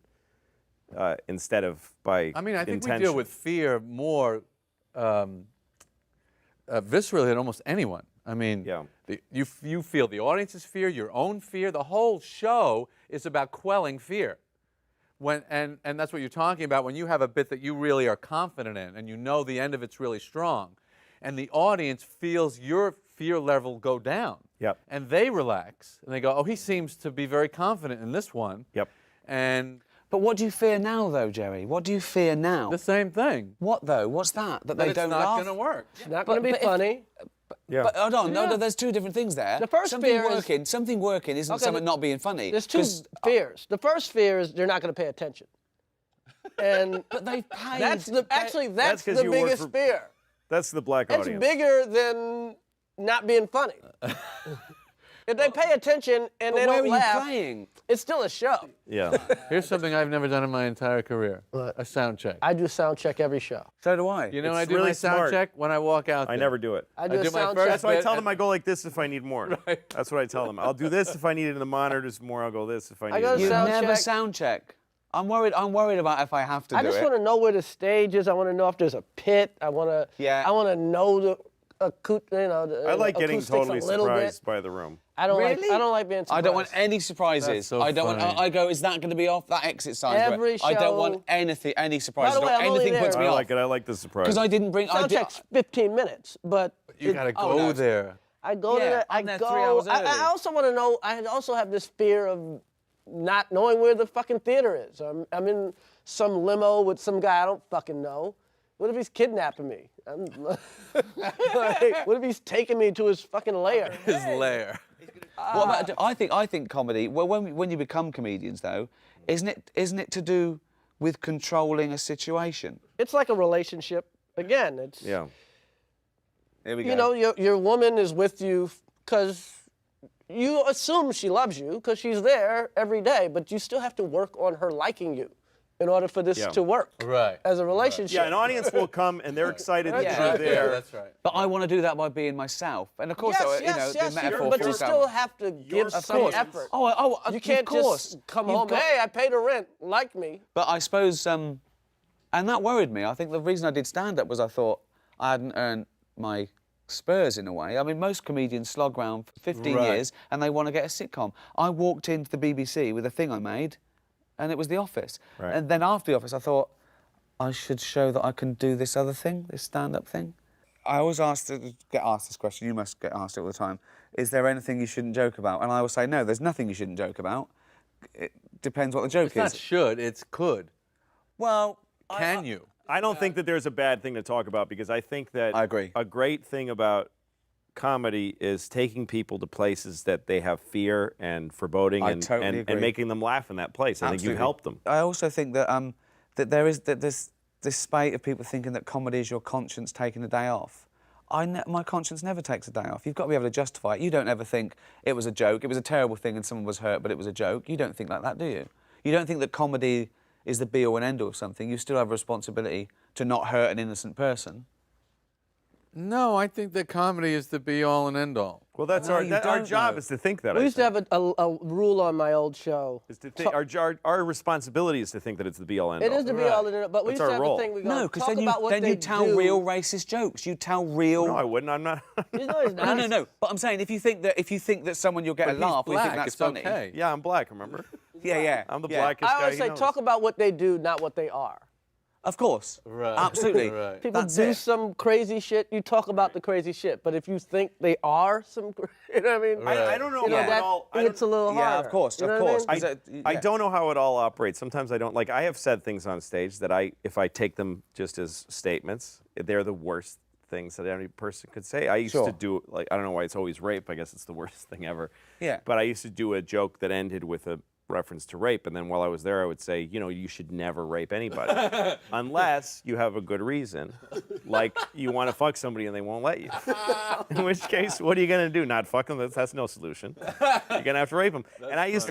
instead of by I mean, I think intention. we deal with fear more viscerally than almost anyone. I mean, Yeah. you feel the audience's fear, your own fear. The whole show is about quelling fear. And that's what you're talking about when you have a bit that you really are confident in and you know the end of it's really strong, and the audience feels your fear level go down. Yep. And they relax and they go, oh, he seems to be very confident in this one. Yep. And But what do you fear now, though, Jerry? What do you fear now? the same thing. What though? What's that? That That they it's don't not laugh. going to work. It's not going to be but if- funny. Yeah. But hold on, Yeah. no, there's two different things there. The first something fear is- working, something working isn't Okay, something not being funny. There's two 'Cause- fears. The first fear is they're not going to pay attention. And But they've paid. that's the That's the 'cause you work biggest for- fear. That's the black It's audience. bigger than not being funny. If they pay attention and they Where don't are you laugh, playing? it's still a show. Yeah. Here's something I've never done in my entire career. What? A sound check. I do sound check every show. So do I. You know when I It's do really my sound smart. check? When I walk out I there. never do it. I do a do my sound first check. That's why I bit tell and- them I go like this if I need more. Right. That's what I tell them. I'll do this if I need it in the monitors more. I'll go this if I need go it. to You sound never check. sound check. I'm worried about if I have to I do just it. want to know where the stage is. I want to know if there's a pit. I want to. Yeah. I want to know the I like getting acoustics totally a little surprised bit. by the room. I don't Really? like. I don't like being surprised. I don't want any surprises. That's so I don't want. funny. I go. Is that going to be off? That exit sign. Every I don't want show- anything. Any surprises. By the way, I don't- I'm only anything puts there- me I off. like it. I like the surprise. Because I didn't bring. I Sound did, check's 15 minutes, but You gotta go no. there. I go to Yeah, that. I'm I there go. 3 hours I early. also want to know. I also have this fear of not knowing where the fucking theater is. I'm in some limo with some guy I don't fucking know. What if he's kidnapping me? Like, what if he's taking me to his fucking lair? His lair. What about, I think comedy. Well, when you become comedians, though, isn't it to do with controlling a situation? It's like a relationship. Again, it's Yeah. Here we go. you know your woman is with you because you assume she loves you because she's there every day, but you still have to work on her liking you in order for this Yeah. to work Right. as a relationship. Yeah, an audience will come and they're excited that Yeah. you're there. Yeah, that's right. But I want to do that by being myself, and of course, Yes, you yes, know, yes, the metaphor but for you yourself. still have to give some course. effort. Oh, You can't of course. just come You've home, got- hey, I paid the rent, like me. But I suppose, and that worried me. I think the reason I did stand-up was I thought I hadn't earned my spurs in a way. I mean, most comedians slog around for 15 Right. years and they want to get a sitcom. I walked into the BBC with a thing I made, and it was The Office. Right. And then after The Office, I thought, I should show that I can do this other thing, this stand-up thing. I always get asked this question, you must get asked it all the time, is there anything you shouldn't joke about? And I always say, no, there's nothing you shouldn't joke about. It depends what the joke It's not is. should, it's could. Well, Can you? I don't think that there's a bad thing to talk about because I think that I agree. a great thing about comedy is taking people to places that they have fear and foreboding I and, totally and, agree. and making them laugh in that place. I think you've Absolutely. helped them. I also think that there's this spate of people thinking that comedy is your conscience taking a day off. My conscience never takes a day off. You've got to be able to justify it. You don't ever think it was a joke, it was a terrible thing and someone was hurt, but it was a joke. You don't think like that, do you? You don't think that comedy is the be-all and end-all of something. You still have a responsibility to not hurt an innocent person. No, I think that comedy is the be-all and end-all. Well, that's No, our you our don't, job though. is to think that. We I used to think. have a rule on my old show. Is to think, our responsibility is to think that it's the be-all end-all. It is to be all in it, but we That's used to our have role. a thing we go, No, because talk then about what you they tell do. real racist jokes. You tell real. No, I wouldn't. I'm not. No, he's not. No. But I'm saying if you think that someone you'll get But a he's laugh, or you black, think that's it's funny. okay. Yeah, I'm black. Remember? Yeah. I'm the yeah. blackest I guy. always he say, knows. talk about what they do, not what they are. Of course. Right. Absolutely. Right. People That's do it. some crazy shit, you talk about the crazy shit. But if you think they are some, you know what I mean? I don't know You know, how it that all. it's a little harder. Yeah, of course, You know of what I course. mean? Is it- I yeah. don't know how it all operates. Sometimes I don't like. I have said things on stage that if I take them just as statements, they're the worst things that any person could say. I used Sure. to do like I don't know why it's always rape. I guess it's the worst thing ever. Yeah. But I used to do a joke that ended with a reference to rape, and then while I was there, I would say, you know, you should never rape anybody unless you have a good reason, like you want to fuck somebody and they won't let you. In which case, what are you gonna do? Not fuck them? That's no solution. You're gonna have to rape them. And I used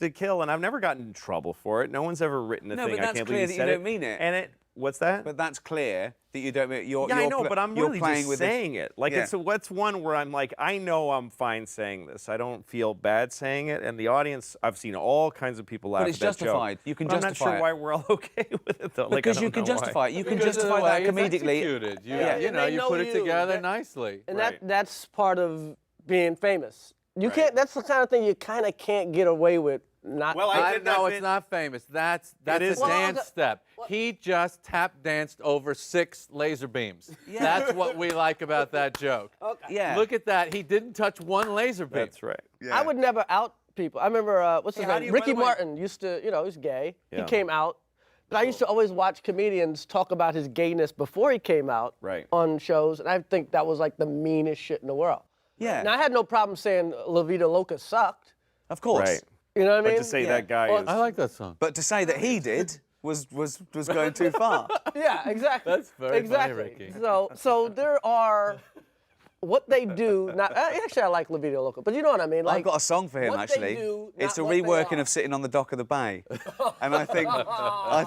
to kill, and I've never gotten in trouble for it. No one's ever written a No, thing. but I that's can't clear believe that you you said don't mean it. And what's that? But that's clear that you don't mean you're. Yeah, I you're know, pl- but I'm you're really playing just with saying it. Like, Yeah. what's one where I'm like, I know I'm fine saying this. I don't feel bad saying it. And the audience, I've seen all kinds of people laugh it's at that justified. joke. You can But justify I'm not it. sure why we're all okay with it, though. Like, I Because you don't can know why. justify it. You can Because of the justify way that it's comedically. executed. You, Yeah. you And know, they you know put it you. together That- nicely. And Right. that's part of being famous. You can't. That's the kind of thing you kind of can't get away with. Not. Well, I did that No, bit- it's not famous. That's is. a Well, dance okay. step. He just tap danced over 6 laser beams. That's what we like about that joke. Yeah. Look at that. He didn't touch one laser beam. That's right. I would never out people. I remember what's his how do name? you- by Ricky the way- Martin used to. You know, he's gay. Yeah. He came out. But I used to always watch comedians talk about his gayness before he came out Right. on shows, and I think that was like the meanest shit in the world. Yeah. Now I had no problem saying La Vida Loca sucked. Of course. Right. You know what I But mean? to say Yeah. that guy Well, is. I like that song. But to say that he did was going too far. Yeah, exactly. That's very funny, exactly. Ricky. So there are what they do. Not actually, I like La Vida Loca, but you know what I mean. Like, I've got a song for him what they actually. do, It's a not what they reworking are. of Sitting on the Dock of the Bay, and I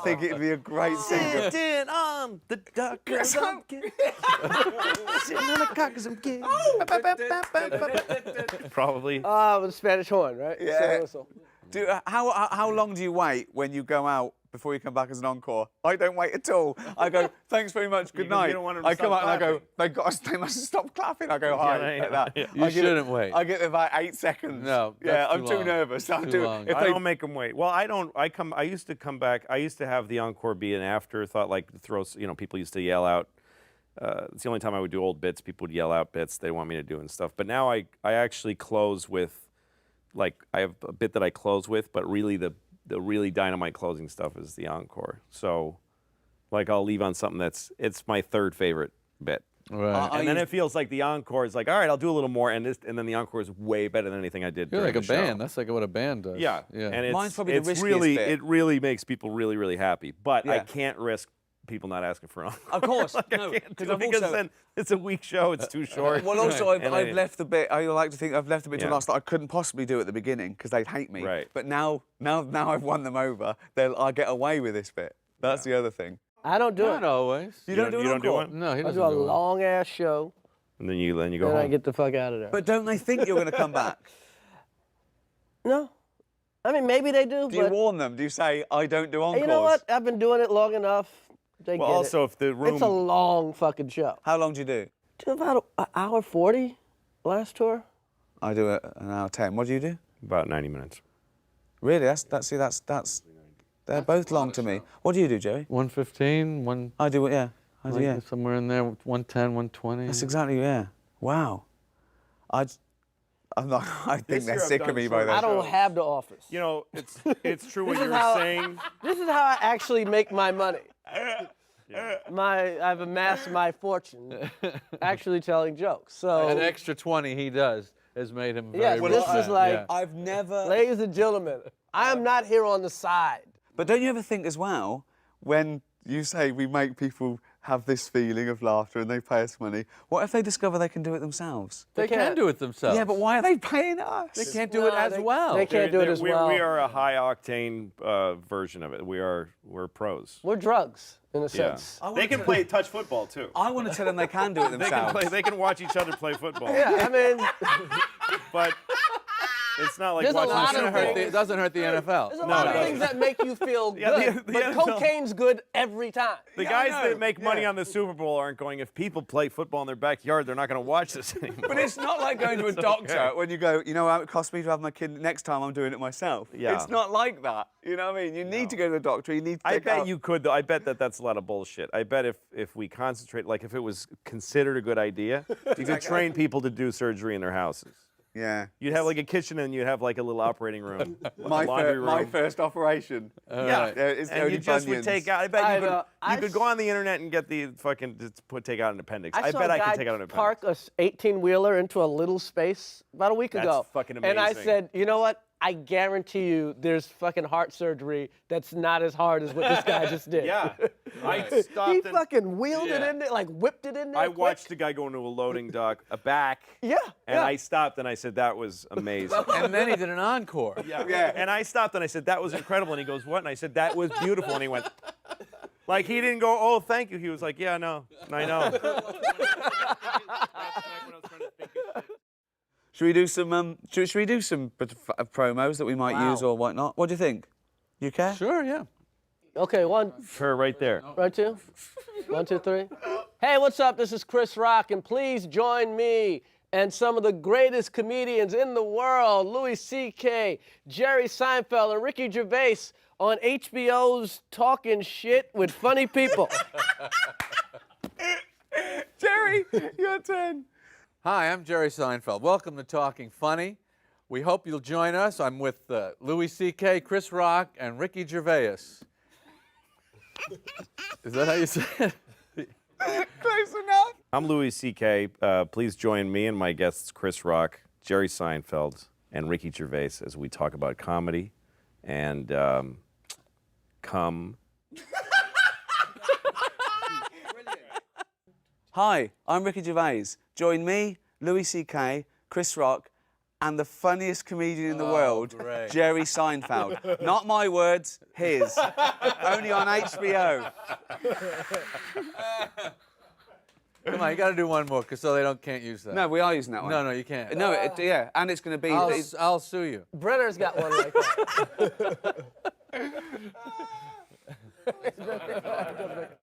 think it'd be a great single. Sitting on the dock 'cause I'm kidding. Sitting on the cock 'cause I'm kidding. Probably. With the Spanish horn, right? Yeah. So. How long do you wait when you go out before you come back as an encore? I don't wait at all. I go, thanks very much, good Because you night. don't want them to I come stop out and I go, clapping. they must stop clapping. I go, hi, Yeah, like that. yeah. You shouldn't wait. I get about 8 seconds. No, yeah, that's I'm too too long. nervous. I'm Too long. If I they, don't make them wait. Well, I don't. I used to come back. I used to have the encore be an afterthought, like people used to yell out. It's the only time I would do old bits. People would yell out bits they want me to do and stuff. But now I actually close with, like, I have a bit that I close with, but really the really dynamite closing stuff is the encore. So, like, I'll leave on something it's my third favorite bit. Right. And then it feels like the encore is like, all right, I'll do a little more, and then the encore is way better than anything I did. You're during like a the show. band. That's like what a band does. Yeah, Yeah. and Mine's probably the it's riskiest bit. it really makes people really, really happy. But I Yeah. can't risk people not asking for an encore. Of course, Like, no, I can't do because it I've because also- then it's a weak show. It's too short. Well, also, And I've left the bit. I like to think I've left the bit to Yeah. last that I couldn't possibly do at the beginning because they'd hate me. Right. But now I've won them over. I'll get away with this bit. That's the other thing. I don't do Not it. always. You don't do an you don't do encore? one? No, he I doesn't do a do it. long ass show, And then you go and I home. get the fuck out of there. But don't they think you're going to come back? no, I mean maybe they do. Do you but warn them? Do you say I don't do encores? you know what? I've been doing it long enough. They Well, get also it. if the room It's a long fucking show. How long do you do? Do about an hour 40 last tour. I do an hour 10. What do you do? about 90 minutes. Really? That's they're both long to me. What do you do, Joey? 115, one. I do it. Yeah. I do. like Yeah. Somewhere in there, 110, 120. That's exactly. Yeah. Wow. I'm not. I think This they're year I've sick of done me by short then. I don't shows. have the office. You know, it's true what This is you're how- saying. This is how I actually make my money. I've amassed my fortune actually telling jokes. So, An extra 20 he does has made him very yes, rich. this is like, Yeah. I've never. ladies and gentlemen, I am not here on the side. But don't you ever think as well, when you say we make people have this feeling of laughter and they pay us money, what if they discover they can do it themselves? They can can't. do it themselves. Yeah, but why are they paying us? They can't do it No, as they- well. they can't do it as we, well. We are a high octane version of it. We're pros. We're drugs, in a Yeah. sense. I They wanna can tell- play touch football too. I want to tell them they can do it They themselves. can play. They can watch each other play football. Yeah, I mean, But it's not like There's a watching lot the of Super Bowl. things. It doesn't hurt the NFL. there's a No, lot it of doesn't. things that make you feel Yeah, good, the but NFL cocaine's good every time. The Yeah, I guys know. that make money Yeah. on the Super Bowl aren't going, if people play football in their backyard, they're not going to watch this anymore. But it's not like going to a It's doctor okay. when you go, you know how it costs me to have my kid, next time I'm doing it myself. Yeah. It's not like that. You know what I mean? You need to go to the doctor, you need to I take bet out- you could, though. I bet that's a lot of bullshit. I bet if we concentrate, like if it was considered a good idea, you could train people to do surgery in their houses. Yeah. You'd have like a kitchen and you'd have like a little operating room, My, laundry room. my first operation. Yeah, It's and only you just would bunions. take out. I bet I you could. know. You could go on the internet and get the fucking take out an appendix. I saw bet a I guy could take out an appendix. park a 18-wheeler into a little space about a week That's ago. fucking And I amazing. said, you know what? I guarantee you there's fucking heart surgery that's not as hard as what this guy just did. Yeah, I He stopped. and fucking wheeled it Yeah. in there, like whipped it in there. I quick. watched the guy go into a loading dock, a back. Yeah, And yeah. I stopped and I said that was amazing. And then he did an encore. Yeah. And I stopped and I said that was incredible. And he goes, what? And I said that was beautiful. And he went, like he didn't go, oh, thank you. He was like, yeah, no, I know. Should we do some should we do some promos that we might Wow. use or whatnot? What do you think? You care? Sure, yeah. Okay, one, Her right there. right, two. 1, 2, 3. Hey, what's up? This is Chris Rock, and please join me and some of the greatest comedians in the world, Louis C.K., Jerry Seinfeld, and Ricky Gervais on HBO's Talking Shit with Funny People. Jerry, your turn. Hi, I'm Jerry Seinfeld. Welcome to Talking Funny. We hope you'll join us. I'm with Louis C.K., Chris Rock, and Ricky Gervais. Is that how you say it? Close enough. I'm Louis C.K. Please join me and my guests Chris Rock, Jerry Seinfeld, and Ricky Gervais as we talk about comedy and cum. Hi, I'm Ricky Gervais. Join me Louis C.K., Chris Rock, and the funniest comedian in the world, great. Jerry Seinfeld. Not my words, his. Only on HBO. Come on, you got to do one more, so they can't use that. No, we are using that one. No, you can't. No, yeah, and it's going to be. I'll sue you. Brenner's got one like that.